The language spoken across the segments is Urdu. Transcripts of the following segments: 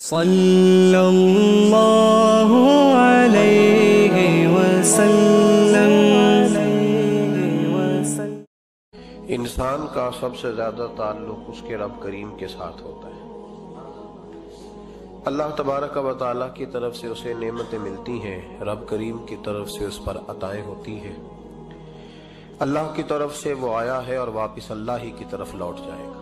صلی اللہ علیہ وسلم۔ انسان کا سب سے زیادہ تعلق اس کے رب کریم کے ساتھ ہوتا ہے۔ اللہ تبارک و تعالیٰ کی طرف سے اسے نعمتیں ملتی ہیں، رب کریم کی طرف سے اس پر عطائیں ہوتی ہیں۔ اللہ کی طرف سے وہ آیا ہے اور واپس اللہ ہی کی طرف لوٹ جائے گا۔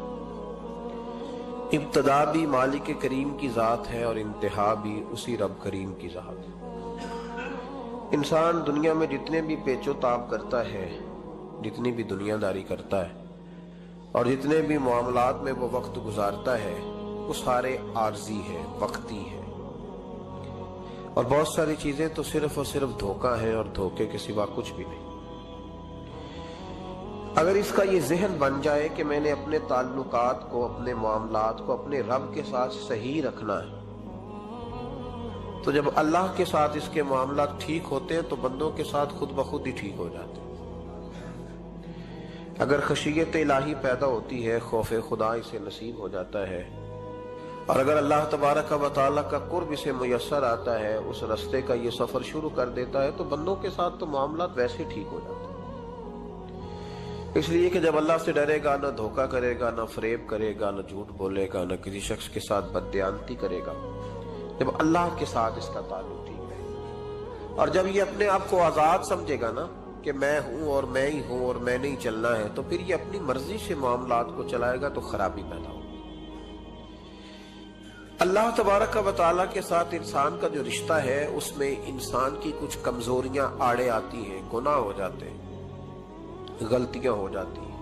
ابتدا بھی مالک کریم کی ذات ہے اور انتہا بھی اسی رب کریم کی ذات ہے۔ انسان دنیا میں جتنے بھی پیچ و تاب کرتا ہے، جتنی بھی دنیا داری کرتا ہے اور جتنے بھی معاملات میں وہ وقت گزارتا ہے، وہ سارے عارضی ہیں، وقتی ہیں، اور بہت ساری چیزیں تو صرف اور صرف دھوکہ ہیں اور دھوکے کے سوا کچھ بھی نہیں۔ اگر اس کا یہ ذہن بن جائے کہ میں نے اپنے تعلقات کو، اپنے معاملات کو اپنے رب کے ساتھ صحیح رکھنا ہے، تو جب اللہ کے ساتھ اس کے معاملات ٹھیک ہوتے ہیں تو بندوں کے ساتھ خود بخود ہی ٹھیک ہو جاتے ہیں۔ اگر خشیت الہی پیدا ہوتی ہے، خوف خدا اسے نصیب ہو جاتا ہے، اور اگر اللہ تبارک و تعالیٰ کا قرب اسے میسر آتا ہے، اس رستے کا یہ سفر شروع کر دیتا ہے، تو بندوں کے ساتھ تو معاملات ویسے ٹھیک ہو جاتے ہیں۔ اس لیے کہ جب اللہ سے ڈرے گا، نہ دھوکہ کرے گا، نہ فریب کرے گا، نہ جھوٹ بولے گا، نہ کسی شخص کے ساتھ بددیانتی کرے گا، جب اللہ کے ساتھ اس کا تعلق ٹھیک ہے، اور جب یہ اپنے آپ کو آزاد سمجھے گا نا کہ میں ہوں اور میں ہی ہوں اور میں نہیں چلنا ہے، تو پھر یہ اپنی مرضی سے معاملات کو چلائے گا تو خرابی پیدا ہوگی۔ اللہ تبارک و تعالیٰ کے ساتھ انسان کا جو رشتہ ہے، اس میں انسان کی کچھ کمزوریاں آڑے آتی ہیں، گناہ ہو جاتے ہیں، غلطیاں ہو جاتی ہیں۔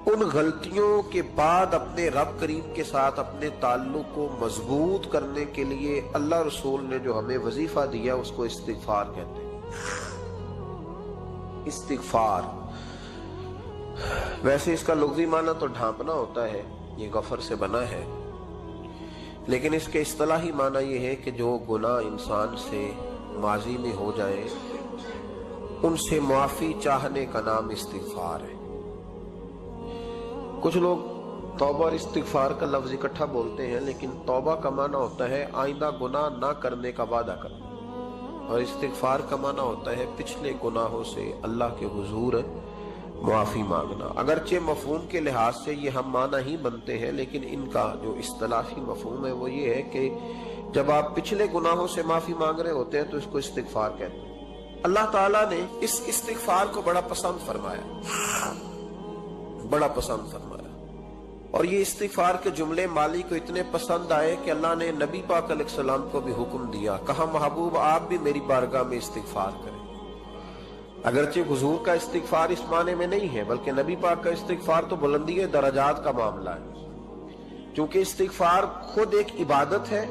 ان غلطیوں کے بعد اپنے رب کریم کے ساتھ اپنے تعلق کو مضبوط کرنے کے لیے اللہ رسول نے جو ہمیں وظیفہ دیا اس کو استغفار کہتے ہیں۔ استغفار ویسے اس کا لغوی معنی تو ڈھانپنا ہوتا ہے، یہ غفر سے بنا ہے، لیکن اس کے اصطلاحی معنی یہ ہے کہ جو گناہ انسان سے ماضی میں ہو جائے ان سے معافی چاہنے کا نام استغفار ہے۔ کچھ لوگ توبہ اور استغفار کا لفظ اکٹھا بولتے ہیں، لیکن توبہ کا معنی ہوتا ہے آئندہ گناہ نہ کرنے کا وعدہ کرنا، اور استغفار کا معنی ہوتا ہے پچھلے گناہوں سے اللہ کے حضور معافی مانگنا۔ اگرچہ مفہوم کے لحاظ سے یہ ہم معنی ہی بنتے ہیں، لیکن ان کا جو اصطلاحی مفہوم ہے وہ یہ ہے کہ جب آپ پچھلے گناہوں سے معافی مانگ رہے ہوتے ہیں تو اس کو استغفار کہتے ہیں۔ اللہ تعالیٰ نے اس استغفار کو بڑا پسند فرمایا، بڑا پسند فرمایا، اور یہ استغفار کے جملے مالی کو اتنے پسند آئے کہ اللہ نے نبی پاک علیہ السلام کو بھی حکم دیا، کہا محبوب آپ بھی میری بارگاہ میں استغفار کریں۔ اگرچہ حضور کا استغفار اس معنی میں نہیں ہے، بلکہ نبی پاک کا استغفار تو بلندی درجات کا معاملہ ہے۔ چونکہ استغفار خود ایک عبادت ہے،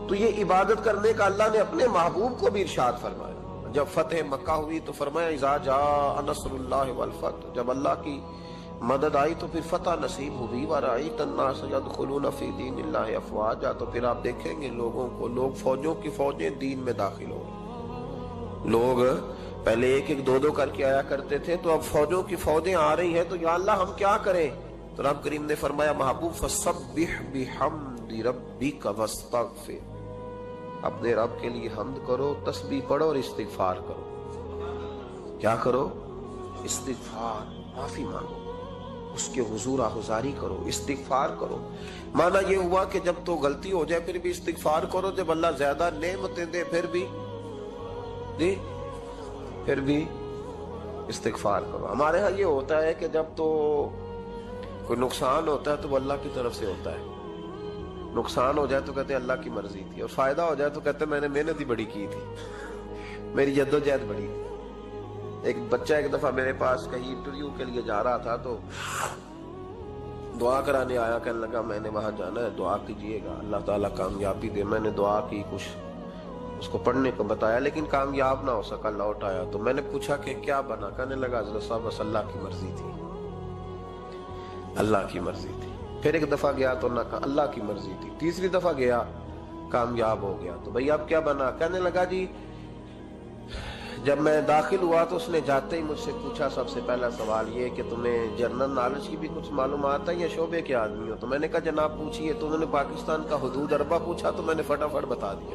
تو یہ عبادت کرنے کا اللہ نے اپنے محبوب کو بھی ارشاد فرمایا۔ جب فتح مکہ ہوئی تو فرمایا اذا جاء نصر اللہ والفتح، جب اللہ کی مدد آئی تو پھر فتح نصیب ہوئی، وَرَأَيْتَ النَّاسَ يَدْخُلُونَ فِي دِينِ اللَّهِ أَفْوَاجًا، تو پھر آپ دیکھیں گے لوگوں کو، لوگ فوجوں کی فوجیں دین میں داخل ہو گئے۔ لوگ پہلے ایک ایک دو دو کر کے آیا کرتے تھے، تو اب فوجوں کی فوجیں آ رہی ہیں، تو یا اللہ ہم کیا کریں؟ تو رب کریم نے فرمایا محبوب فَسَبِّحْ بِحَمْدِ رَبِّكَ وَاسْتَغْفِرْ، اپنے رب کے لیے حمد کرو، تسبیح پڑھو اور استغفار کرو۔ کیا کرو؟ استغفار، معافی مانگو، اس کے حضور آہذاری کرو، استغفار کرو۔ معنی یہ ہوا کہ جب تو غلطی ہو جائے پھر بھی استغفار کرو، جب اللہ زیادہ نعمتیں دے پھر بھی استغفار کرو۔ ہمارے ہاں یہ ہوتا ہے کہ جب تو کوئی نقصان ہوتا ہے تو وہ اللہ کی طرف سے ہوتا ہے، نقصان ہو جائے تو کہتے ہیں اللہ کی مرضی تھی، اور فائدہ ہو جائے تو کہتے ہیں میں نے محنت ہی بڑی کی تھی، میری جدوجہد بڑی تھی۔ ایک بچہ ایک دفعہ میرے پاس کہیں انٹرویو کے لیے جا رہا تھا، تو دعا کرانے آیا، کہنے لگا میں نے وہاں جانا ہے، دعا کیجئے گا اللہ تعالیٰ کامیابی دے۔ میں نے دعا کی، کچھ اس کو پڑھنے کو بتایا، لیکن کامیاب نہ ہو سکا، لوٹ آیا۔ تو میں نے پوچھا کہ کیا بنا؟ کہنے لگا حضرت صاحب بس اللہ کی مرضی تھی، اللہ کی مرضی تھی۔ پھر ایک دفعہ گیا تو نہ کہا اللہ کی مرضی تھی، تیسری دفعہ گیا کامیاب ہو گیا، تو بھئی اب کیا بنا؟ کہنے لگا جی جب میں داخل ہوا تو اس نے جاتے ہی مجھ سے پوچھا سب سے پہلا سوال یہ کہ تمہیں جنرل نالج کی بھی کچھ معلومات ہے یا شعبے کے آدمی ہو؟ تو میں نے کہا جناب پوچھیے۔ تو انہوں نے پاکستان کا حدود اربہ پوچھا تو میں نے فٹافٹ بتا دیا۔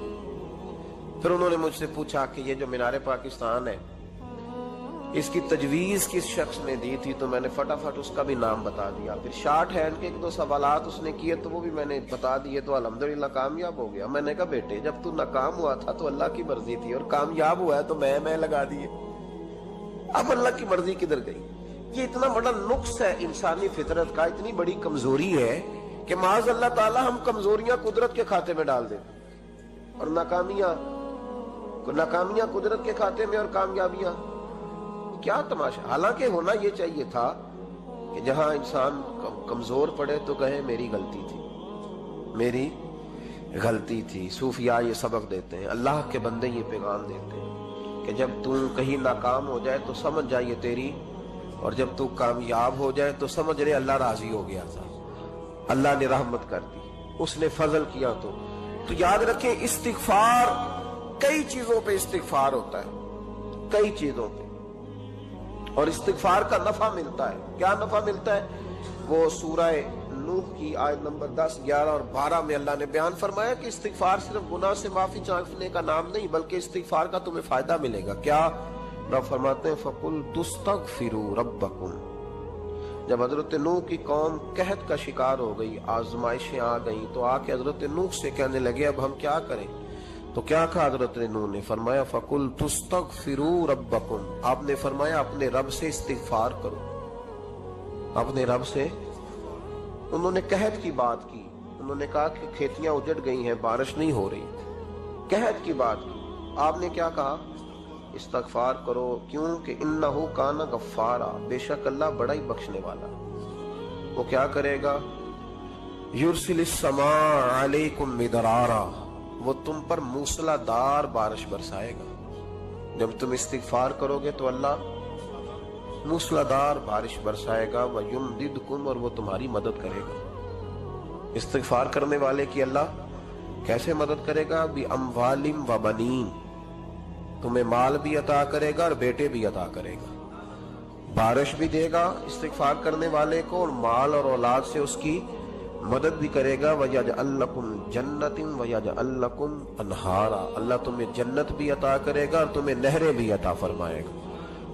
پھر انہوں نے مجھ سے پوچھا کہ یہ جو مینار پاکستان ہے اس کی تجویز کس شخص نے دی تھی؟ تو میں نے فٹافٹ اس کا بھی نام بتا دیا۔ پھر شارٹ ہینڈ کے ایک دو سوالات اس نے کیے تو وہ بھی میں نے بتا دیے، تو الحمدللہ کامیاب ہو گیا۔ میں نے کہا بیٹے جب تو ناکام ہوا تھا تو اللہ کی مرضی تھی، اور کامیاب ہوا ہے تو میں لگا دیے، اب اللہ کی مرضی کدھر گئی؟ یہ اتنا بڑا نقص ہے انسانی فطرت کا، اتنی بڑی کمزوری ہے کہ معاذ اللہ تعالی ہم کمزوریاں قدرت کے کھاتے میں ڈال دیتے، اور ناکامیاں قدرت کے کھاتے میں، اور کامیابیاں کیا تماشا۔ حالانکہ ہونا یہ چاہیے تھا کہ جہاں انسان کمزور پڑے تو کہے میری غلطی تھی۔ صوفیاء یہ سبق دیتے ہیں، اللہ کے بندے یہ پیغام دیتے ہیں کہ جب تو کہیں ناکام ہو جائے تو سمجھ جائے تیری، اور جب تو کامیاب ہو جائے تو سمجھ رہے اللہ راضی ہو گیا تھا، اللہ نے رحمت کر دی، اس نے فضل کیا۔ تو یاد رکھیں استغفار، کئی چیزوں پہ استغفار ہوتا ہے، کئی چیزوں پہ، اور استغفار کا نفع ملتا ہے۔ کیا نفع ملتا ہے؟ وہ سورہ نوح کی آیت نمبر 10، 11 اور 12 میں اللہ نے بیان فرمایا کہ استغفار صرف گناہ سے معافی چاہنے کا نام نہیں، بلکہ استغفار کا تمہیں فائدہ ملے گا۔ کیا؟ رب فرماتے ہیں فَقُلْتُ اسْتَغْفِرُوا رَبَّكُمْ۔ جب حضرت نوح کی قوم قحط کا شکار ہو گئی، آزمائشیں آ گئیں، تو آ کے حضرت نوح سے کہنے لگے اب ہم کیا کریں؟ تو کیا کہا حضرت نوح نے؟ فرمایا فَقُلْتُ اسْتَغْفِرُوا رَبَّكُمْ۔ آپ نے فرمایا اپنے رب سے استغفار کرو، اپنے رب سے۔ انہوں نے قحط کی بات کی، انہوں نے کہا کہ کھیتیاں اجڑ گئی ہیں، بارش نہیں ہو رہی، قحط کی بات کی۔ آپ نے کیا کہا؟ استغفار کرو، کیوں کہ انہو کان غفارا، بے شک اللہ بڑا ہی بخشنے والا۔ وہ کیا کرے گا؟ یرسل السماء علیکم مدرارا، وہ تم پر موسلا دار بارش برسائے گا۔ جب تم استغفار کرو گے تو اللہ موسلا دار بارش برسائے گا، وَيُمْدِدْكُمْ، اور وہ تمہاری مدد کرے گا۔ استغفار کرنے والے کی اللہ کیسے مدد کرے گا؟ بِأَمْوَالٍ وَبَنِينَ، تمہیں مال بھی عطا کرے گا اور بیٹے بھی عطا کرے گا، بارش بھی دے گا استغفار کرنے والے کو، اور مال اور اولاد سے اس کی مدد بھی کرے گا۔ وَيَجْعَلْ لَكُمْ جَنَّةٍ وَيَجْعَلْ لَكُمْ أَنْهَارًا، اللہ تمہیں جنت بھی عطا کرے گا اور تمہیں نہریں بھی عطا فرمائے گا،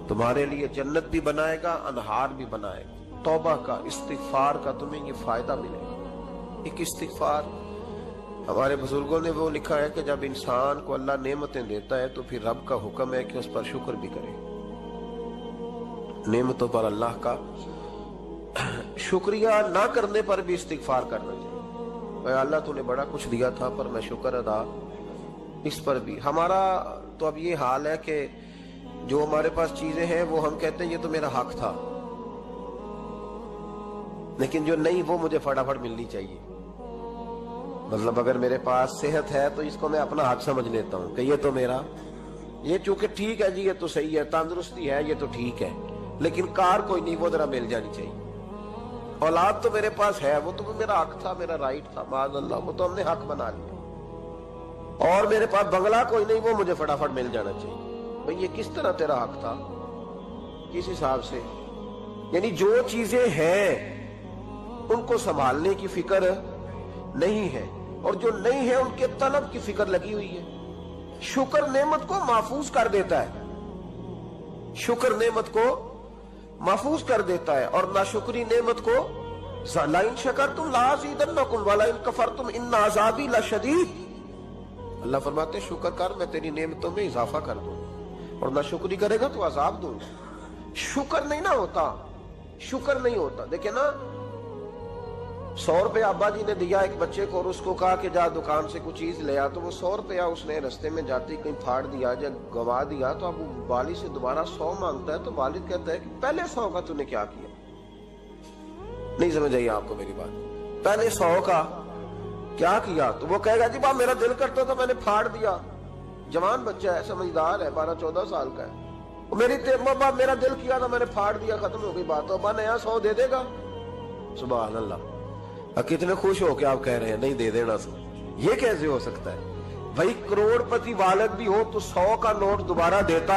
تمہارے لیے جنت بھی بنائے گا، انہار بھی بنائے گا۔ توبہ کا، استغفار کا تمہیں یہ فائدہ ملے گا۔ ایک استغفار، ہمارے بزرگوں نے وہ لکھا ہے کہ جب انسان کو اللہ نعمتیں دیتا ہے تو پھر رب کا حکم ہے کہ اس پر شکر بھی کرے، نعمتوں پر اللہ کا شکریہ نہ کرنے پر بھی استغفار کرنا چاہیے۔ اے اللہ تو نے بڑا کچھ دیا تھا پر میں شکر ادا اس پر بھی۔ ہمارا تو اب یہ حال ہے کہ جو ہمارے پاس چیزیں ہیں وہ ہم کہتے ہیں یہ تو میرا حق تھا، لیکن جو نہیں وہ مجھے فٹافٹ ملنی چاہیے۔ مطلب اگر میرے پاس صحت ہے تو اس کو میں اپنا حق سمجھ لیتا ہوں کہ یہ تو میرا، یہ چونکہ ٹھیک ہے جی، یہ تو صحیح ہے، تندرستی ہے یہ تو ٹھیک ہے، لیکن کار کوئی نہیں، وہ ذرا مل جانی چاہیے۔ اولاد تو میرے پاس ہے، وہ تو میرا حق تھا، میرا رائٹ تھا، معاذ اللہ وہ تو ہم نے حق بنا لیا۔ اور میرے پاس بنگلہ کوئی نہیں، وہ مجھے فٹافٹ مل جانا چاہیے۔ بھئی یہ کس طرح تیرا حق تھا؟ کس حساب سے؟ یعنی جو چیزیں ہیں ان کو سنبھالنے کی فکر نہیں ہے، اور جو نہیں ہے ان کے طلب کی فکر لگی ہوئی ہے۔ شکر نعمت کو محفوظ کر دیتا ہے، شکر نعمت کو محفوظ کر دیتا ہے، اور ناشکری نعمت کو لَئِن شَكَرْتُمْ لَأَزِيدَنَّكُمْ وَلَئِن كَفَرْتُمْ إِنَّ عَذَابِي لَشَدِيدٌ۔ اللہ فرماتے ہیں شکر کر، میں تیری نعمتوں میں اضافہ کر دوں، اور ناشکری کرے گا تو عذاب دوں گا۔ شکر نہیں نہ ہوتا، شکر نہیں ہوتا۔ دیکھیں نا، 100 روپے ابا جی نے دیا ایک بچے کو، اور اس کو کہا کہ جا دکان سے کچھ چیز لے آ، تو وہ 100 روپیہ اس نے رستے میں جاتے کہیں پھاڑ دیا، جب گوا دیا تو اب وہ والد سے دوبارہ 100 مانگتا ہے، تو والد کہتا ہے کہ پہلے 100 کا تو نے کیا کیا؟ نہیں سمجھ آئی آپ کو میری بات؟ پہلے 100 کا کیا کیا؟ تو وہ کہے گا جی باپ میرا دل کرتا تو میں نے پھاڑ دیا۔ جوان بچہ ہے، سمجھدار ہے، 12-14 سال کا ہے، میرا دل کیا تھا میں نے پھاڑ دیا، ختم ہو گئی بات۔ تو ابا نیا 100 دے دے گا؟ سبحان اللہ، کتنے خوش ہو کے آپ کہہ رہے ہیں نہیں دے دینا سو، یہ کیسے ہو سکتا ہے؟ بھائی کروڑ پتی والد بھی ہو تو 100 کا نوٹ دوبارہ دیتا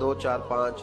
2 4 5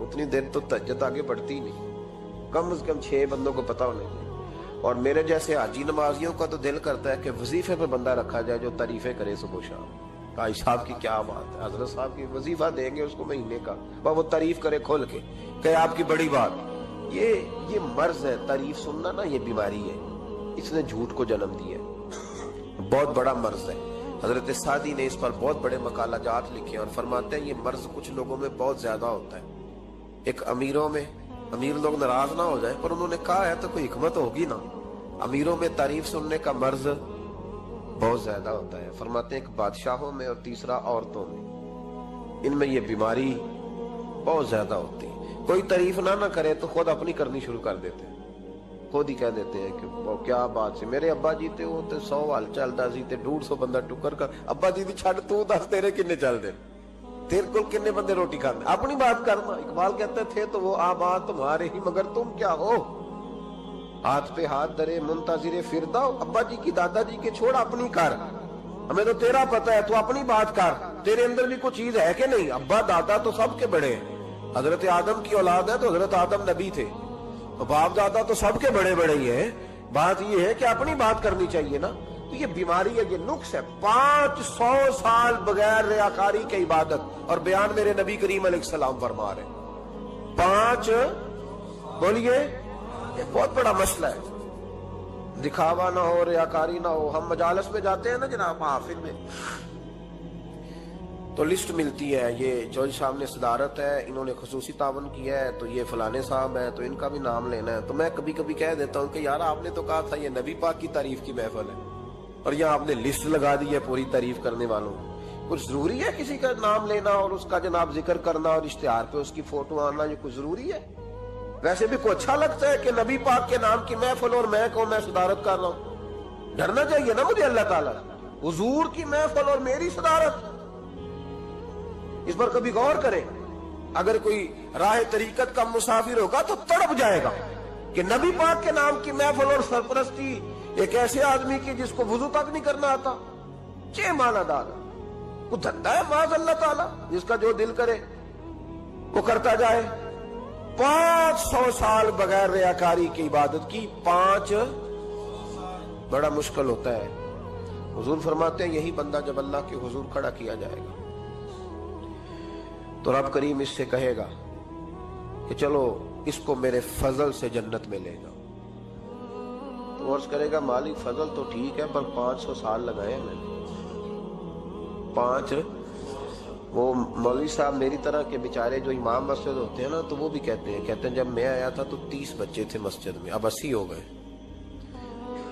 اتنی دیر تو تہجد آگے بڑھتی نہیں، کم از کم 6 بندوں کو پتا ہونے چاہیے۔ اور میرے جیسے حاجی نمازیوں کا تو دل کرتا ہے کہ وظیفے پہ بندہ رکھا جائے جو تعریفیں کرے صبح و شام۔ بھائی صاحب کی کیا بات ہے، حضرت صاحب کی وظیفہ دیں گے اس کو مہینے کا، وہ تعریف کرے کھول کے کہ آپ کی بڑی بات۔ یہ مرض ہے، تعریف سننا نا یہ بیماری ہے، اس نے جھوٹ کو جنم دیا ہے، بہت بڑا مرض ہے۔ حضرت سعدی نے اس پر بہت بڑے مقالہ جات لکھے اور فرماتے ہیں یہ مرض کچھ لوگوں میں بہت زیادہ ہوتا ہے۔ ایک امیروں میں، امیر لوگ ناراض نہ ہو جائیں پر انہوں نے کہا ہے تو کوئی حکمت ہوگی نا، امیروں میں تعریف سننے کا مرض بہت زیادہ ہوتا ہے۔ فرماتے ہیں ایک بادشاہوں میں اور تیسرا عورتوں میں، ان میں یہ بیماری بہت زیادہ ہوتی ہے۔ کوئی تعریف نہ کرے تو خود اپنی کرنی شروع کر دیتے ہیں، خود ہی کہہ دیتے ہیں کہ کیا بات سے میرے ابا جی تے وہ تے 100 حال چلدا سی تے 150 بندہ ٹکر کر، ابا جی دی چھڑ تو دس تیرے کنے چل دے، تیرے کو کنے بندے روٹی کھاندے، اپنی بات کرنا۔ اقبال کہتے تھے تو وہ آباد تمہارے ہی مگر تم کیا ہو، ہاتھ پہ ہاتھ درے منتظر فردہ، ابا جی کی دادا جی کے چھوڑ اپنی کر، ہمیں تو تیرا پتہ ہے تو اپنی بات کر، تیرے اندر بھی کوئی چیز ہے کہ نہیں۔ ابا دادا تو سب کے بڑے ہیں، حضرت آدم کی اولاد ہے تو حضرت آدم نبی تھے، باپ دادا تو سب کے بڑے بڑے ہی ہیں، بات یہ ہے کہ اپنی بات کرنی چاہیے نا۔ تو یہ بیماری ہے، یہ نقص ہے۔ 500 سال بغیر ریاکاری کی عبادت اور بیان میرے نبی کریم علیہ السلام فرما رہے ہیں، 5 بولیے، یہ بہت بڑا مسئلہ ہے، دکھاوا نہ ہو، ریاکاری نہ ہو۔ ہم مجالس میں جاتے ہیں نا جناب، محافل میں تو لسٹ ملتی ہے، یہ جوج صاحب نے صدارت ہے، انہوں نے خصوصی تعاون کیا ہے، تو یہ فلانے صاحب ہے تو ان کا بھی نام لینا ہے۔ تو میں کبھی کبھی کہہ دیتا ہوں کہ یار آپ نے تو کہا تھا یہ نبی پاک کی تعریف کی محفل ہے اور یہاں آپ نے لسٹ لگا دی ہے پوری تعریف کرنے والوں۔ کچھ ضروری ہے کسی کا نام لینا اور اس کا جناب ذکر کرنا اور اشتہار پہ اس کی فوٹو آنا، یہ کچھ ضروری ہے؟ ویسے بھی کو اچھا لگتا ہے کہ نبی پاک کے نام کی محفل اور میں کہوں میں صدارت کر رہا ہوں؟ ڈرنا چاہیے نا مجھے اللہ تعالیٰ، حضور کی محفل اور میری صدارت، اس پر کبھی غور کریں۔ اگر کوئی راہ طریقت کا مسافر ہوگا تو تڑپ جائے گا کہ نبی پاک کے نام کی محفل اور سرپرستی ایک ایسے آدمی کی جس کو وضو تک نہیں کرنا آتا، چھ معنی دار وہ دھندا ہے معاذ اللہ تعالیٰ، جس کا جو دل کرے وہ کرتا جائے۔ 500 سال بغیر ریاکاری کی عبادت کی، 5 بڑا مشکل ہوتا ہے۔ حضور فرماتے ہیں یہی بندہ جب اللہ کے حضور کھڑا کیا جائے گا تو رب کریم اس سے کہے گا کہ چلو اس کو میرے فضل سے جنت میں لے جاؤ۔ تو عرض کرے گا مالک فضل تو ٹھیک ہے پر 500 سال لگائے ہیں میں نے، 5۔ وہ مولوی صاحب میری طرح کے بیچارے جو امام مسجد ہوتے ہیں نا تو وہ بھی کہتے ہیں جب میں آیا تھا تو 30 بچے تھے مسجد میں، اب 80 ہو گئے۔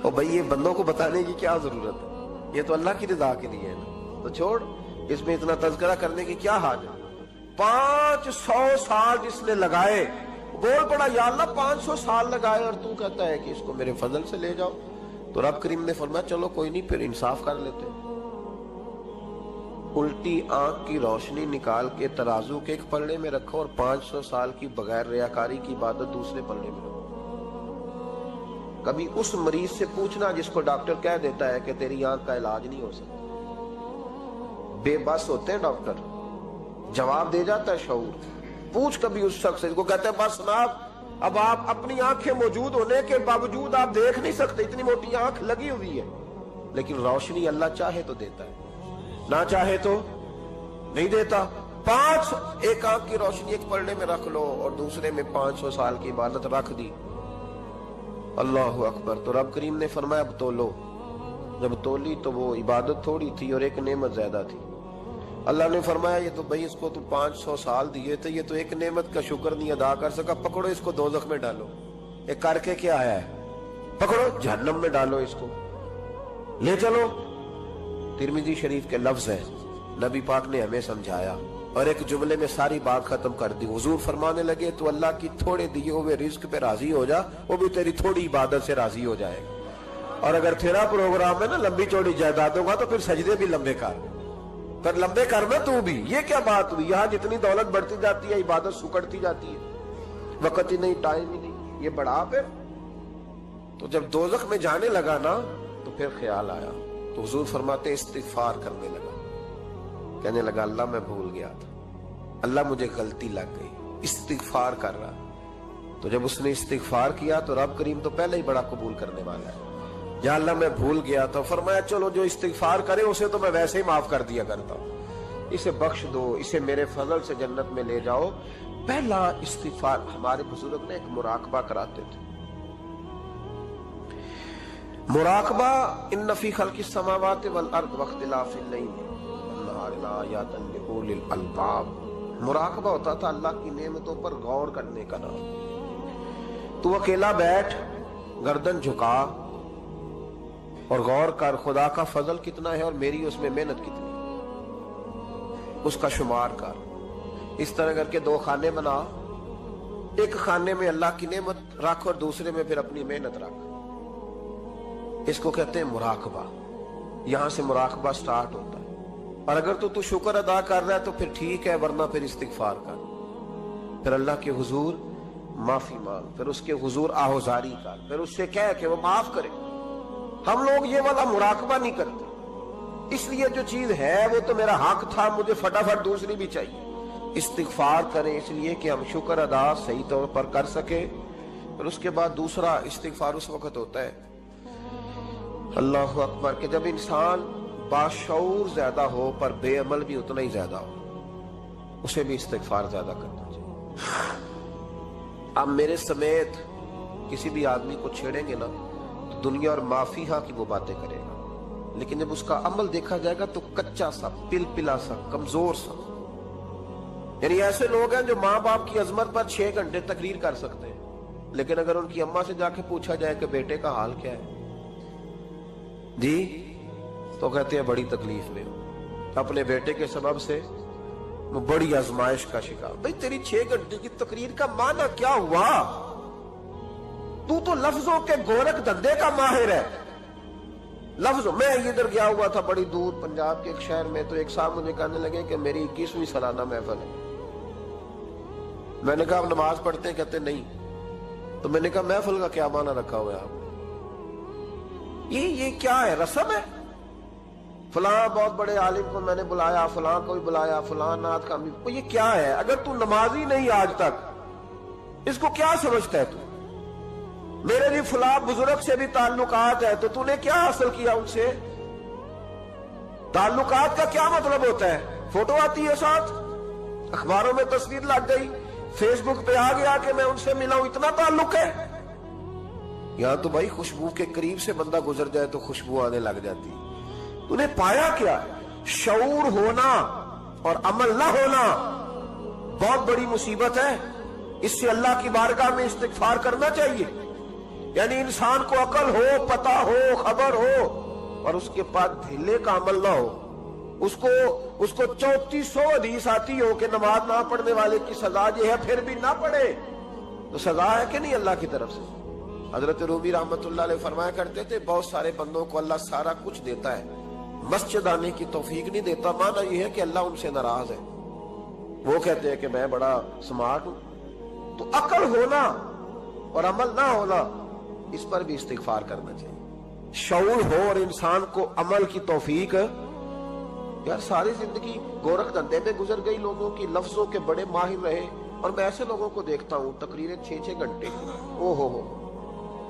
اور بھائی یہ بندوں کو بتانے کی کیا ضرورت ہے، یہ تو اللہ کی رضا کے لیے ہے نا، تو چھوڑ اس میں اتنا تذکرہ کرنے کی کیا حاجت ہے۔ 500 سال جس نے لگائے، بول پڑا یا اللہ 500 سال لگائے اور تو کہتا ہے کہ اس کو میرے فضل سے لے جاؤ۔ تو رب کریم نے فرمایا چلو کوئی نہیں، پھر انصاف کر لیتے، الٹی آنکھ کی روشنی نکال کے ترازو کے ایک پلڑے میں رکھو اور 500 سال کی بغیر ریاکاری کی عبادت دوسرے پلڑے میں رکھو۔ کبھی اس مریض سے پوچھنا جس کو ڈاکٹر کہہ دیتا ہے کہ تیری آنکھ کا علاج نہیں ہو سکتا، بے بس ہوتے ہیں ڈاکٹر، جواب دے جاتا ہے شعور۔ پوچھ کبھی اس شخص سے کو کہتے ہیں بس جناب اب آپ اپنی آنکھیں موجود ہونے کے باوجود آپ دیکھ نہیں سکتے، اتنی موٹی آنکھ لگی ہوئی ہے، لیکن روشنی اللہ چاہے تو دیتا ہے، نہ چاہے تو نہیں دیتا۔ 5 ایک آنکھ کی روشنی ایک پلڑے میں رکھ لو اور دوسرے میں 500 سال کی عبادت رکھ دی، اللہ اکبر۔ تو رب کریم نے فرمایا اب تولو، جب تولی تو وہ عبادت تھوڑی تھی اور ایک نعمت زیادہ تھی۔ اللہ نے فرمایا یہ تو بھائی اس کو تو 500 سال دیے تھے، یہ تو ایک نعمت کا شکر نہیں ادا کر سکا، پکڑو اس کو دوزخ میں ڈالو۔ ایک کر کے کیا آیا ہے، پکڑو جہنم میں ڈالو، اس کو لے چلو۔ ترمذی شریف کے لفظ ہیں، نبی پاک نے ہمیں سمجھایا اور ایک جملے میں ساری بات ختم کر دی۔ حضور فرمانے لگے تو اللہ کی تھوڑے دیے ہوئے رزق پہ راضی ہو جا، وہ بھی تیری تھوڑی عبادت سے راضی ہو جائے گا۔ اور اگر تیرا پروگرام ہے نا لمبی چوڑی جائیدادوں کا تو پھر سجدے بھی لمبے کر، پر لمبے کرنا تو بھی۔ یہ کیا بات ہوئی، یہاں جتنی دولت بڑھتی جاتی ہے عبادت سکڑتی جاتی ہے، وقت ہی نہیں، ٹائم ہی نہیں، یہ بڑھا پھر۔ تو جب دوزخ میں جانے لگا نا تو پھر خیال آیا، تو حضور فرماتے استغفار کرنے لگا، کہنے لگا اللہ میں بھول گیا تھا، اللہ مجھے غلطی لگ گئی، استغفار کر رہا۔ تو جب اس نے استغفار کیا تو رب کریم تو پہلے ہی بڑا قبول کرنے والا ہے۔ یا اللہ میں بھول گیا تو فرمایا چلو جو استغفار کرے اسے تو میں ویسے ہی معاف کر دیا کرتا ہوں، اسے بخش دو، اسے میرے فضل سے جنت میں لے جاؤ۔ پہلا استغفار ہمارے بزرگ نے ایک مراقبہ کراتے تھے۔ مراقبہ ان فی خلق السماوات والارض واختلاف اللیل والنہار لآیات لأولی الالباب۔ مراقبہ ہوتا تھا اللہ کی نعمتوں پر غور کرنے کا نام۔ تو اکیلا بیٹھ، گردن جھکا اور غور کر خدا کا فضل کتنا ہے اور میری اس میں محنت کتنی ہے، اس کا شمار کر۔ اس طرح کر کے 2 خانے بنا، ایک خانے میں اللہ کی نعمت رکھ اور دوسرے میں پھر اپنی محنت رکھ۔ اس کو کہتے ہیں مراقبہ۔ یہاں سے مراقبہ سٹارٹ ہوتا ہے۔ اور اگر تو شکر ادا کر رہا ہے تو پھر ٹھیک ہے، ورنہ پھر استغفار کر، پھر اللہ کے حضور معافی مانگ، پھر اس کے حضور آہوزاری کر، پھر اس سے کہہ کہ وہ معاف کرے۔ ہم لوگ یہ والا مراقبہ نہیں کرتے، اس لیے جو چیز ہے وہ تو میرا حق تھا، مجھے فٹافٹ دوسری بھی چاہیے۔ استغفار کریں اس لیے کہ ہم شکر ادا صحیح طور پر کر سکے۔ پھر اس کے بعد دوسرا استغفار اس وقت ہوتا ہے اللہ اکبر کہ جب انسان باشعور زیادہ ہو پر بے عمل بھی اتنا ہی زیادہ ہو، اسے بھی استغفار زیادہ کرنا چاہیے۔ اب میرے سمیت کسی بھی آدمی کو چھیڑیں گے نا تو دنیا اور معافی ہاں کی وہ باتیں کرے گا، لیکن جب اس کا عمل دیکھا جائے گا تو کچا سا، پلپلا سا، کمزور سا۔ یعنی ایسے لوگ ہیں جو ماں باپ کی عظمت پر 6 گھنٹے تقریر کر سکتے ہیں، لیکن اگر ان کی اماں سے جا کے پوچھا جائے کہ بیٹے کا حال کیا ہے جی، تو کہتے ہیں بڑی تکلیف میں ہو، اپنے بیٹے کے سبب سے وہ بڑی آزمائش کا شکار۔ بھئی تیری 6 گھنٹے کی تقریر کا معنی کیا ہوا؟ تو لفظوں کے گورکھ دھندے کا ماہر ہے۔ لفظوں میں ادھر گیا ہوا تھا بڑی دور پنجاب کے ایک شہر میں، تو ایک صاحب مجھے کہنے لگے کہ میری 21ویں سالانہ محفل ہے۔ میں نے کہا آپ نماز پڑھتے ہیں؟ کہتے نہیں۔ تو میں نے کہا محفل کا کیا معنی رکھا ہوا ہے آپ؟ یہ کیا ہے، رسم ہے؟ فلاں بہت بڑے عالم کو میں نے بلایا، فلاں کو بھی بلایا، فلاں نعت کا بھی۔ یہ کیا ہے؟ اگر تو نمازی نہیں آج تک، اس کو کیا سمجھتا ہے تو؟ میرے بھی فلاں بزرگ سے بھی تعلقات ہے، تو نے کیا حاصل کیا ان سے؟ تعلقات کا کیا مطلب ہوتا ہے؟ فوٹو آتی ہے ساتھ، اخباروں میں تصویر لگ گئی، فیس بک پہ آ گیا کہ میں ان سے ملا ہوں، اتنا تعلق ہے؟ یہاں تو بھائی خوشبو کے قریب سے بندہ گزر جائے تو خوشبو آنے لگ جاتی۔ تو نے پایا کیا؟ شعور ہونا اور عمل نہ ہونا بہت بڑی مصیبت ہے۔ اس سے اللہ کی بارگاہ میں استغفار کرنا چاہیے۔ یعنی انسان کو عقل ہو، پتہ ہو، خبر ہو، اور اس کے بعد ڈھیلے کا عمل نہ ہو۔ اس کو 3400 حدیث آتی ہو کہ نماز نہ پڑھنے والے کی سزا یہ ہے، پھر بھی نہ پڑھے تو سزا ہے کہ نہیں اللہ کی طرف سے؟ حضرت رومی رحمت اللہ علیہ فرمایا کرتے تھے بہت سارے بندوں کو اللہ سارا کچھ دیتا ہے، مسجد آنے کی توفیق نہیں دیتا، معنی یہ ہے کہ اللہ ان سے ناراض ہے۔ وہ کہتے ہیں کہ میں بڑا سمارٹ ہوں۔ تو عقل ہونا اور عمل نہ ہونا، اس پر بھی استغفار کرنا چاہیے۔ شعور ہو اور انسان کو عمل کی توفیق۔ یار ساری زندگی گورکھ دھندے میں گزر گئی لوگوں کی، لفظوں کے بڑے ماہر رہے، اور میں ایسے لوگوں کو دیکھتا ہوں تقریریں 6 گھنٹے، او ہو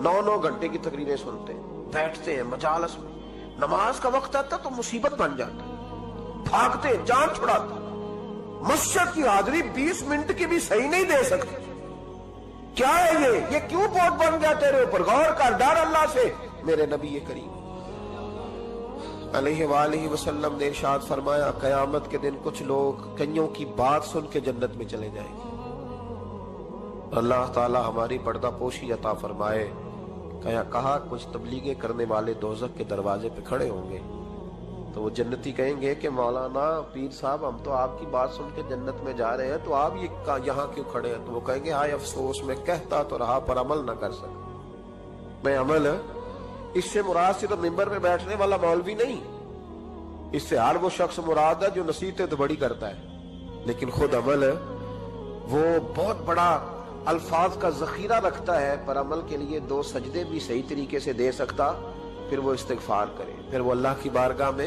9 گھنٹے کی تقریریں سنتے ہیں، بیٹھتے ہیں مجالس میں، نماز کا وقت آتا تو مصیبت بن جاتا، بھاگتے ہیں، جان چھڑاتے، مسجد کی حاضری 20 منٹ کی بھی صحیح نہیں دے سکتے۔ کیا ہے یہ کیوں بوجھ بن گیا تیرے اوپر؟ غور کر، ڈر اللہ سے۔ میرے نبی کریم علیہ وآلہ وسلم نے ارشاد فرمایا قیامت کے دن کچھ لوگ کئیوں کی بات سن کے جنت میں چلے جائیں گے۔ اللہ تعالی ہماری پردہ پوشی عطا فرمائے۔ کہا کچھ تبلیغیں کرنے والے دوزخ کے دروازے پہ کھڑے ہوں گے تو وہ جنتی کہیں گے کہ مولانا پیر صاحب ہم تو آپ کی بات سن کے جنت میں جا رہے ہیں، تو آپ یہ یہاں کیوں کھڑے ہیں؟ تو وہ کہیں گے ہائے افسوس، میں کہتا تو رہا پر عمل نہ کر سکا۔ میں عمل، اس سے مراد صرف ممبر پہ بیٹھنے والا مولوی نہیں، اس سے ہر وہ شخص مراد ہے جو نصیحتیں تو بڑی کرتا ہے لیکن خود عمل وہ بہت بڑا الفاظ کا ذخیرہ رکھتا ہے، پر عمل کے لیے 2 سجدے بھی صحیح طریقے سے دے سکتا، پھر وہ استغفار کرے، پھر وہ اللہ کی بارگاہ میں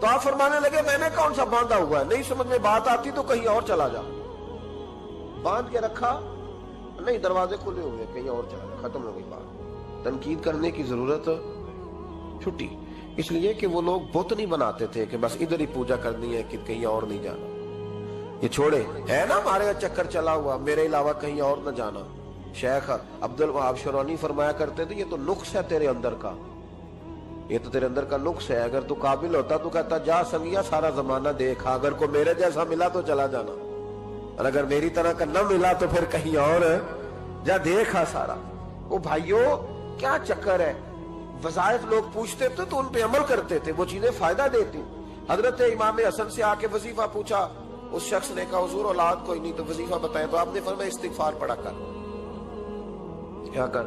تو آپ فرمانے لگے میں نے کون سا باندھا ہوا ہے، نہیں سمجھ میں بات آتی تو کہیں اور چلا جا. باندھ کے رکھا نہیں، دروازے کھلے ہوئے کہیں اور چلا جا، ختم ہو گئی بات. تنقید کرنے کی ضرورت چھٹی. اس لیے کہ وہ لوگ بت نہیں بناتے تھے کہ بس ادھر ہی پوجا کرنی ہے کہ کہیں اور نہیں جانا. یہ چھوڑے ہے نا ہمارے چکر چلا ہوا، میرے علاوہ کہیں اور نہ جانا. شیخ عبد الوہاب شرونی فرمایا کرتے تھے یہ تو نقص ہے تیرے اندر کا، یہ تو تیرے اندر کا نقص ہے. اگر تو قابل ہوتا تو کہتا جا سنگیا سارا زمانہ دیکھا، اگر کوئی میرے جیسا ملا تو چلا جانا، اور اگر میری طرح کا نہ ملا تو پھر کہیں اور جا دیکھا سارا. وہ بھائیوں کیا چکر ہے، وظائف لوگ پوچھتے تھے تو ان پہ عمل کرتے تھے، وہ چیزیں فائدہ دیتی. حضرت امام حسن سے آ کے وظیفہ پوچھا، اس شخص نے کہا حضور اولاد کوئی نہیں تو وظیفہ بتائیں، تو آپ نے فرمایا استغفار پڑھا کر. کیا کر؟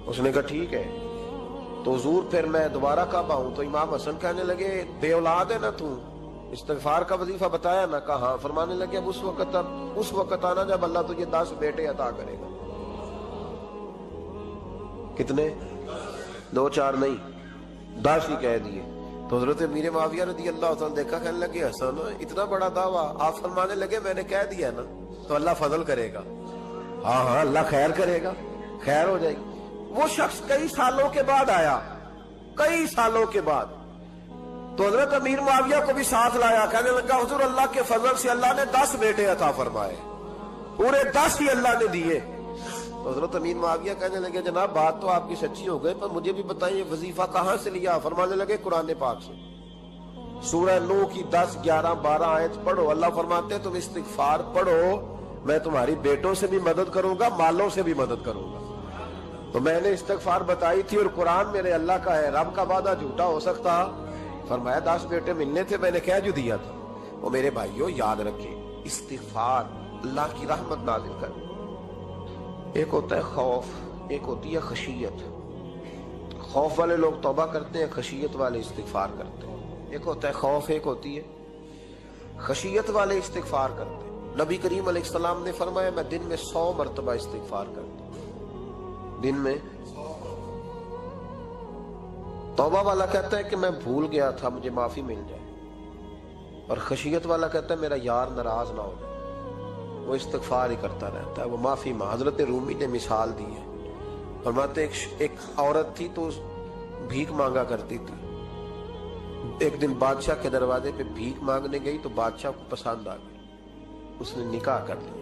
اس نے کہا ٹھیک ہے. تو حضور پھر میں دوبارہ کب آؤں؟ تو امام حسن کہنے لگے بے اولاد ہے نا تو، استغفار کا وظیفہ بتایا نا؟ کہا ہاں. فرمانے لگے اب اس وقت آنا جب اللہ تجھے 10 بیٹے عطا کرے گا. کتنے؟ 2 4 نہیں، 10 ہی کہہ دیے. تو حضرت امیر معاویہ رضی اللہ تعالیٰ دیکھا، کہنے لگے حسن اتنا بڑا دعویٰ. آپ فرمانے لگے میں نے کہہ دیا نا تو اللہ فضل کرے گا. ہاں ہاں اللہ خیر کرے گا، خیر ہو جائے گی. وہ شخص کئی سالوں کے بعد آیا، کئی سالوں کے بعد. تو حضرت امیر معاویہ کو بھی ساتھ لایا، کہنے لگا حضور اللہ کے فضل سے اللہ نے 10 بیٹے عطا فرمائے، پورے 10 ہی اللہ نے دیے. تو حضرت امیر معاویہ کہنے لگے جناب بات تو آپ کی سچی ہو گئی، پر مجھے بھی بتائیے وظیفہ کہاں سے لیا؟ فرمانے لگے قرآن پاک سے، سورہ نوح کی 10 11 12 آیت پڑھو. اللہ فرماتے تم استغفار پڑھو، میں تمہاری بیٹوں سے بھی مدد کروں گا، مالوں سے بھی مدد کروں گا. تو میں نے استغفار بتائی تھی اور قرآن میرے اللہ کا ہے، رب کا وعدہ جھوٹا ہو سکتا؟ فرمایا 10 بیٹے ملنے تھے، میں نے کہہ جو دیا تھا. وہ میرے بھائیوں یاد رکھیں، استغفار اللہ کی رحمت نازل کر. ایک ہوتا ہے خوف، ایک ہوتی ہے خشیت. خوف والے لوگ توبہ کرتے ہیں، خشیت والے استغفار کرتے ہیں. ایک ہوتا ہے خوف، ایک ہوتی ہے خشیت والے استغفار کرتے ہیں. نبی کریم علیہ السلام نے فرمایا میں دن میں 100 مرتبہ استغفار کرتا ہوں. دن میں توبہ والا کہتا ہے کہ میں بھول گیا تھا مجھے معافی مل جائے، اور خشیت والا کہتا ہے میرا یار ناراض نہ ہو جائے، وہ استغفار ہی کرتا رہتا ہے، وہ معافی مانگ. حضرت رومی نے مثال دی ہے، فرماتے ایک عورت تھی تو بھیک مانگا کرتی تھی. ایک دن بادشاہ کے دروازے پہ بھیک مانگنے گئی تو بادشاہ کو پسند آ گئی، اس نے نکاح کر لیا.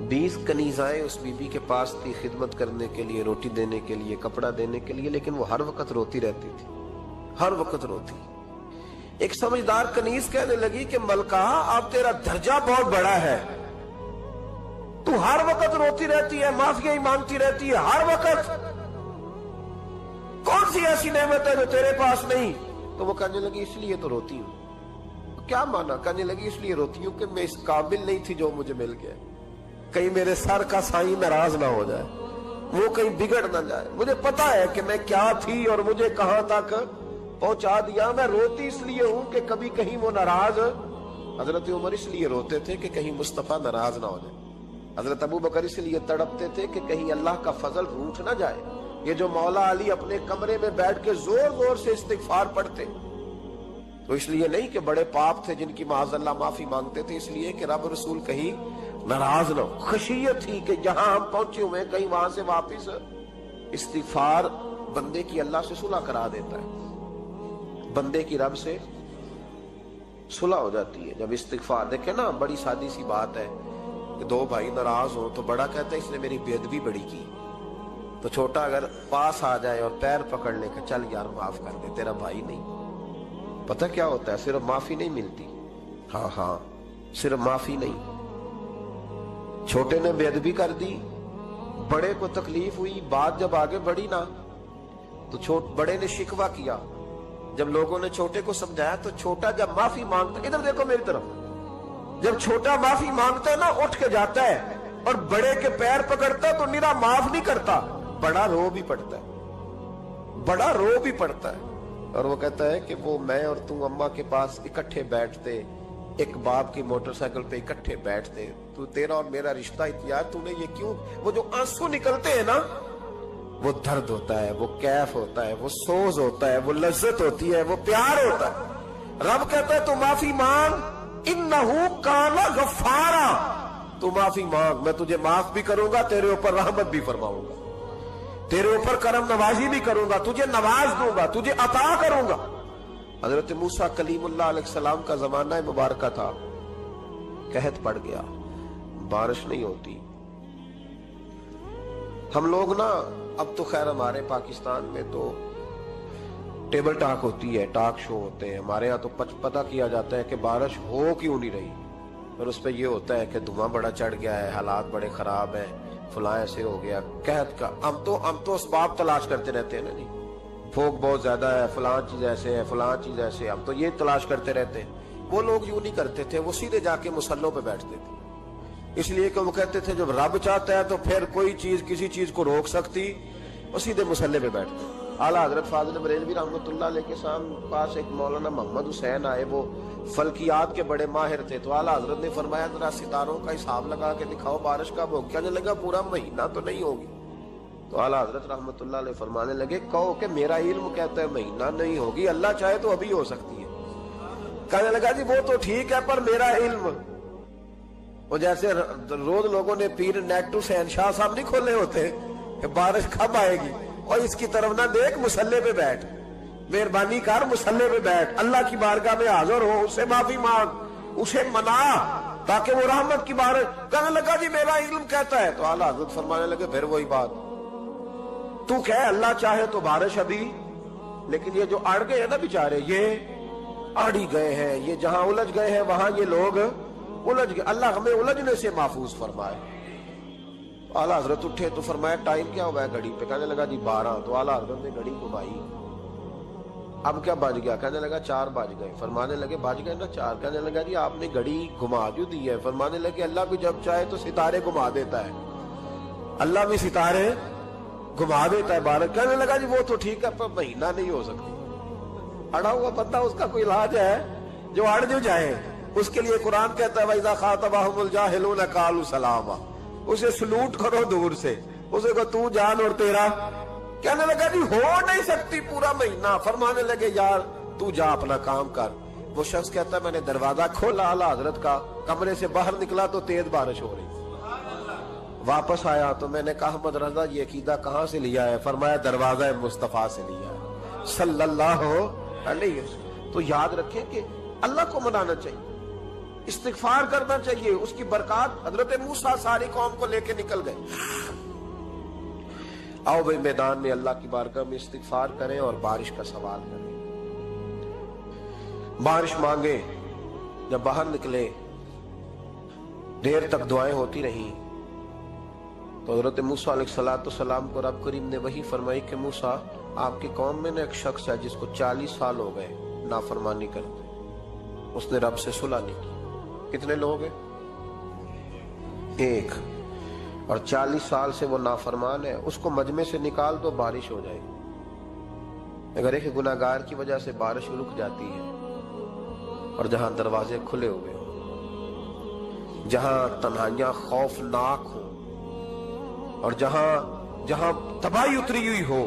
20 کنیزائیں اس بی بی کے پاس تھی خدمت کرنے کے لیے، روٹی دینے کے لیے، کپڑا دینے کے لیے، لیکن وہ ہر وقت روتی رہتی تھی، ہر وقت روتی. ایک سمجھدار کنیز کہنے لگی کہ ملکہ اب تیرا درجہ بہت بڑا ہے، تو ہر وقت روتی رہتی ہے، معافیاں ہی مانگتی رہتی ہے ہر وقت، کون سی ایسی نعمت ہے جو تیرے پاس نہیں؟ تو وہ کہنے لگی اس لیے تو روتی ہوں. کیا مانا؟ کہنے لگی اس لیے روتی ہوں کہ میں اس قابل نہیں تھی جو مجھے مل گیا، کہیں میرے سر کا سائیں ناراض نہ ہو جائے، وہ کہیں بگڑ نہ جائے. مجھے پتا ہے کہ میں کیا تھی اور مجھے کہاں تک پہنچا دیا. میں روتی اس لیے ہوں کہ کبھی کہیں وہ ناراض. حضرت عمر اس لیے روتے تھے کہ کہیں مصطفیٰ ناراض نہ ہو جائے. حضرت ابو بکر اس لیے تڑپتے تھے کہ کہیں اللہ کا فضل روٹھ نہ جائے. یہ جو مولا علی اپنے کمرے میں بیٹھ کے زور زور سے استغفار پڑھتے تو اس لیے نہیں کہ بڑے پاپ تھے جن کی معاذ اللہ معافی مانگتے تھے، اس لیے کہ رب رسول کہیں ناراض نہ ہو. خشیت تھی کہ جہاں ہم پہنچے ہوئے کہیں وہاں سے واپس. استغفار بندے کی اللہ سے صلح کرا دیتا ہے، بندے کی رب سے صلح ہو جاتی ہے جب استغفار. دیکھیں نا بڑی سادی سی بات ہے کہ 2 بھائی ناراض ہوں تو بڑا کہتا ہے اس نے میری بے ادبی بڑی کی، تو چھوٹا اگر پاس آ جائے اور پیر پکڑ لے کہ چل یار معاف کر دے، تیرا بھائی نہیں. پتہ کیا ہوتا ہے؟ صرف معافی نہیں ملتی، ہاں صرف معافی نہیں. چھوٹے نے بے ادبی کر دی، بڑے کو تکلیف ہوئی، بات جب آگے بڑھی نا تو بڑے نے شکوہ کیا. جب لوگوں نے چھوٹے کو سمجھایا تو چھوٹا جب معافی مانگتا، ادھر دیکھو میری طرف، جب چھوٹا معافی مانگتا ہے نا اٹھ کے جاتا ہے اور بڑے کے پیر پکڑتا ہے تو میرا معاف نہیں کرتا، بڑا رو بھی پڑتا ہے، بڑا رو بھی پڑتا ہے. اور وہ کہتا ہے کہ وہ میں اور تم اماں کے پاس اکٹھے بیٹھتے، ایک باپ کی موٹر سائیکل پہ اکٹھے بیٹھتے، تو تیرا اور میرا رشتہ اتیار، تو نے یہ کیوں؟ وہ جو آنسو نکلتے ہیں نا وہ درد ہوتا ہے، وہ کیف ہوتا ہے، وہ سوز ہوتا ہے، وہ لذت ہوتی ہے، وہ پیار ہوتا ہے۔ رب کہتا ہے تو معافی مانگ، انہو کان غفارا، تو معافی مانگ، میں تجھے معاف بھی کروں گا، تیرے اوپر رحمت بھی فرماؤں گا، تیرے اوپر کرم نوازی بھی کروں گا، تجھے نواز دوں گا، تجھے عطا کروں گا۔ حضرت موسیٰ کلیم اللہ علیہ السلام کا زمانہ مبارکہ تھا، قحط پڑ گیا، بارش نہیں ہوتی۔ ہم لوگ نا اب تو خیر ہمارے پاکستان میں تو ٹیبل ٹاک ہوتی ہے، ٹاک شو ہوتے ہیں، ہمارے ہاں تو پتہ کیا جاتا ہے کہ بارش ہو کیوں نہیں رہی، اور اس پہ یہ ہوتا ہے کہ دھواں بڑا چڑھ گیا ہے، حالات بڑے خراب ہیں، فلاں ایسے ہو گیا قحط کا۔ ہم تو اسباب تلاش کرتے رہتے ہیں نا جی، پھوک بہت زیادہ ہے، فلاں چیز ایسے ہے، فلاں چیز ایسے، ہم تو یہ تلاش کرتے رہتے ہیں۔ وہ لوگ یوں نہیں کرتے تھے، وہ سیدھے جا کے مسلوں پہ بیٹھتے تھے، اس لیے کہ وہ کہتے تھے جب رب چاہتا ہے تو پھر کوئی چیز کسی چیز کو روک سکتی، وہ سیدھے مسلے پہ بیٹھتے۔ اعلیٰ حضرت فاضل بریلوی رحمۃ اللہ علیہ کے پاس ایک مولانا محمد حسین آئے، وہ فلکیات کے بڑے ماہر تھے، تو اعلیٰ حضرت نے فرمایا ذرا ستاروں کا حساب لگا کے دکھاؤ بارش کب ہوگی۔ کہنے لگا پورا مہینہ تو نہیں ہوگی۔ تو اعلیٰ حضرت رحمۃ اللہ علیہ فرمانے لگے کہو کہ میرا علم کہتا ہے مہینہ نہیں ہوگی، اللہ چاہے تو ابھی ہو سکتی ہے۔ کہنے لگا جی وہ تو ٹھیک ہے پر میرا علم، وہ جیسے روز لوگوں نے پیر نیٹ ٹو شہنشاہ صاحب نہیں کھولے ہوتے کہ بارش کب آئے گی، اور اس کی طرف نہ دیکھ، مسلے پہ بیٹھ، مہربانی کر مسلے پہ بیٹھ، اللہ کی بارگاہ میں حاضر ہو، اسے معافی مانگ، اسے منا تاکہ وہ رحمت کی بارش۔ کہنے لگا جی میرا علم کہتا ہے۔ تو اعلیٰ حضرت فرمانے لگے پھر وہی بات، تو کہ اللہ چاہے تو بارش ابھی، لیکن یہ جو اڑ گئے ہیں نا بیچارے، یہ اڑی گئے ہیں، یہ جہاں الجھ گئے ہیں وہاں یہ لوگ الجھ گئے، اللہ ہمیں الجھنے سے محفوظ فرمائے۔ اعلیٰ حضرت اٹھے تو فرمایا ٹائم کیا ہوا ہے گھڑی پہ؟ کہنے لگا جی 12۔ تو اعلیٰ حضرت نے گھڑی گھمائی، اب کیا بج گیا؟ کہنے لگا 4 بج گئے۔ فرمانے لگے بج گئے نا 4؟ کہنے لگا جی آپ نے گھڑی گھما جو دی ہے۔ فرمانے لگے اللہ بھی جب چاہے تو ستارے گھما دیتا ہے، اللہ بھی ستارے گھما دیتا ہے بارش۔ کہنے لگا جی وہ تو ٹھیک ہے پر مہینہ نہیں ہو سکتی۔ اڑا ہوا بندہ، اس کا کوئی علاج ہے؟ جو اڑ جو جائے اس کے لیے قرآن کہتا ہے وَإِذَا خَاطَبَهُمُ الْجَاهِلُونَ قَالُوا سَلَامًا، اسے سلوٹ کرو دور سے، اسے کہو تو جان اور تیرا۔ کہنے لگا جی ہو نہیں سکتی پورا مہینہ۔ فرمانے لگے یار تو جا اپنا کام کر۔ وہ شخص کہتا ہے میں نے دروازہ کھولا اعلیٰ حضرت کا، کمرے سے باہر نکلا تو تیز بارش ہو رہی۔ واپس آیا تو میں نے کہا احمد رضا یہ عقیدہ کہاں سے لیا ہے؟ فرمایا دروازہ مصطفیٰ سے لیا ہے صلی اللہ علیہ وسلم۔ تو یاد رکھیں کہ اللہ کو منانا چاہیے، استغفار کرنا چاہیے، اس کی برکات۔ حضرت موسیٰ ساری قوم کو لے کے نکل گئے۔ آؤ بھائی میدان میں اللہ کی بارگاہ میں استغفار کریں اور بارش کا سوال کریں، بارش مانگے۔ جب باہر نکلے دیر تک دعائیں ہوتی رہیں تو حضرت موسیٰ علیہ السلام کو رب کریم نے وحی فرمائی کہ موسیٰ آپ کی قوم میں نے ایک شخص ہے جس کو 40 سال ہو گئے نافرمانی کرتے، اس نے رب سے صلح نہیں کی۔ کتنے لوگ ہیں؟ ایک، اور 40 سال سے وہ نافرمان ہے، اس کو مجمع سے نکال دو بارش ہو جائے گی۔ اگر ایک گناہگار کی وجہ سے بارش رک جاتی ہے، اور جہاں دروازے کھلے ہوئے ہوں، جہاں تنہائیاں خوفناک ہوں، اور جہاں تباہی اتری ہوئی ہو،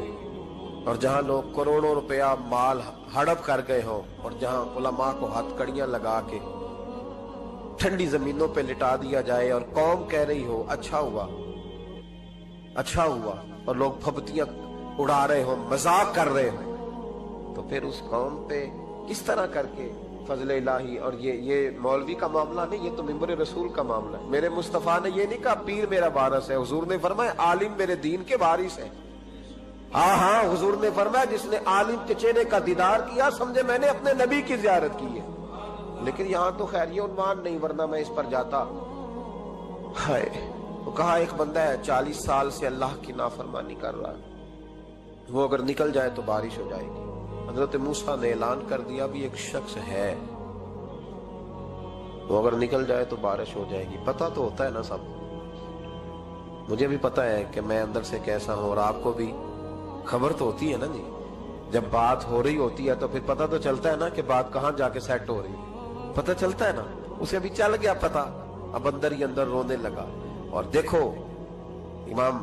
اور جہاں لوگ کروڑوں روپیہ مال ہڑپ کر گئے ہوں، اور جہاں علماء کو ہتھ کڑیاں لگا کے ٹھنڈی زمینوں پہ لٹا دیا جائے اور قوم کہہ رہی ہو اچھا ہوا اچھا ہوا، اور لوگ پھبتیاں اڑا رہے ہوں، مذاق کر رہے ہوں، تو پھر اس قوم پہ کس طرح کر کے فضل الہی۔ اور یہ مولوی کا معاملہ نہیں، یہ تو ممبر رسول کا معاملہ ہے۔ میرے مصطفیٰ نے یہ نہیں کہا پیر میرا وارث ہے، حضور نے فرمایا عالم میرے دین کے وارث ہے۔ ہاں حضور نے فرمایا جس نے عالم کے چہرے کا دیدار کیا سمجھے میں نے اپنے نبی کی زیارت کی ہے۔ لیکن یہاں تو خیر یہ عنوان نہیں، ورنہ میں اس پر جاتا۔ ہائے، تو کہا ایک بندہ ہے 40 سال سے اللہ کی نافرمانی کر رہا ہے، وہ اگر نکل جائے تو بارش ہو جائے گی۔ حضرت موسیٰ نے اعلان کر دیا بھی ایک شخص ہے، وہ اگر نکل جائے تو بارش ہو جائے گی۔ پتہ تو ہوتا ہے نا سب، مجھے بھی پتہ ہے کہ میں اندر سے کیسا ہوں، اور آپ کو بھی خبر تو ہوتی ہے نا جی۔ جب بات ہو رہی ہوتی ہے تو پھر پتہ تو چلتا ہے نا کہ بات کہاں جا کے سیٹ ہو رہی ہے، پتہ چلتا ہے نا۔ اسے ابھی چل گیا پتہ، اب اندر ہی اندر رونے لگا۔ اور دیکھو امام